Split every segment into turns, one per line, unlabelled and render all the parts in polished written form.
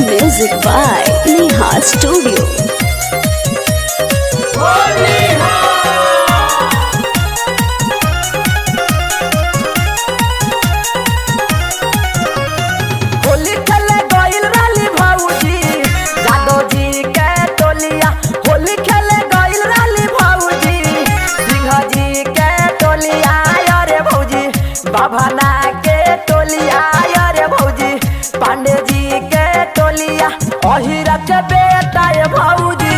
Music by Neha Studio.
Holi खेले गइल राली भौजी जादव जी के टोलिया। होली खेले गइल राली भौजी सिंह जी के टोलिया। अरे भौजी बाभना के टोलिया। अरे भौजी पांडे जी के टोलिया। अहिरा के बेटा ये भौजी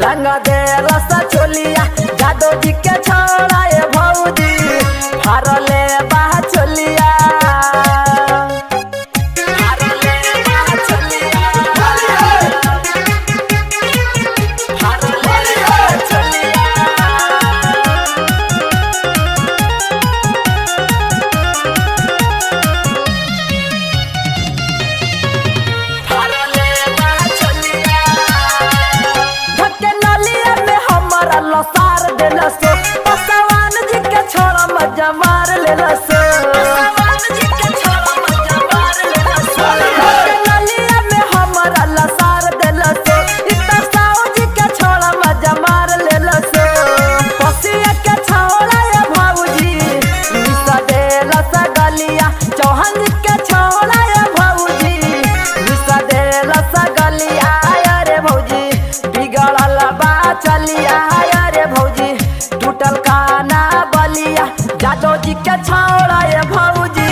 रंग दे रस चोलिया। जादव जी के छोड़ा ये भौजी हारले बा चोलिया। लसार देलसो पसवान जी के छोड़ा मजा मार लेलसो। पसवान जी के छोड़ा मजा मार लेलसो। नलिया में हमरा लसार देलसो इतना साउ जी के छोड़ा मजा मार लेलसो। पसिया के छोड़ा ये भौजी मिसा देलस गलिया। चौहान जी के छोड़ा ये भौजी मिसा देलस गलिया। अरे भौजी बिगड़ल बा चलिया। टूटल काना बलिया। जादव जी के छौड़ा ये भौजी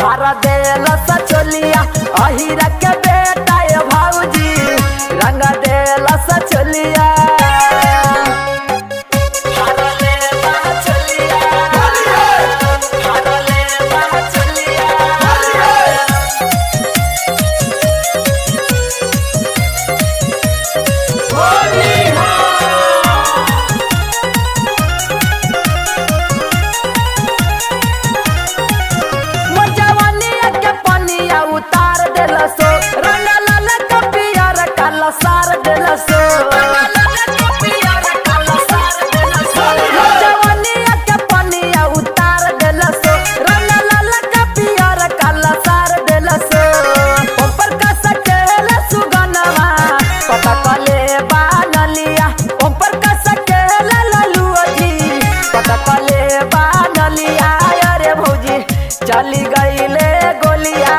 भर देलस चोलिया। अहिरा के बेटा ये भौजी रंग देलस चोलिया। उतार देलसो रंग लाल कपियर काला सार देलसो। जवानिया के पनिया उतार देलसो रंग लाल कपियर काला सार देलसो। ऊपर का सकेल सुगनवा पता कले बानलिया। ऊपर का सकेल ललुआ जी पता कले बानलिया। अरे भौजी चली गईले गोलिया।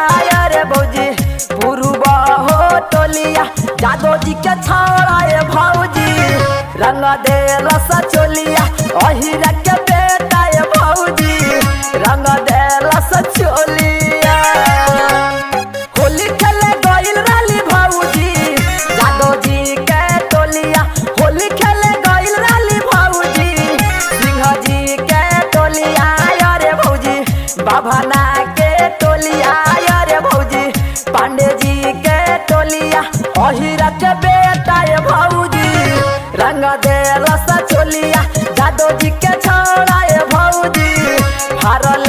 भौजी पुरुबा हो टोलिया। जादव जी के छौड़ा ये भौजी रंग दे रस चोलिया। अहिरा के बेटा ये भौजी रंग दे रस चोलिया। होली खेले गइल राली भौजी जादव जी के टोलिया। होली खेले गइल राली भौजी सिंह जी के टोलिया। अरे भौजी बाभना के टोलिया। पांडे जी के टोलिया। अहिरा के बेटा ये भौजी रंग दे रस चोलिया। जादव जी के छोड़ा ये भौजी हारल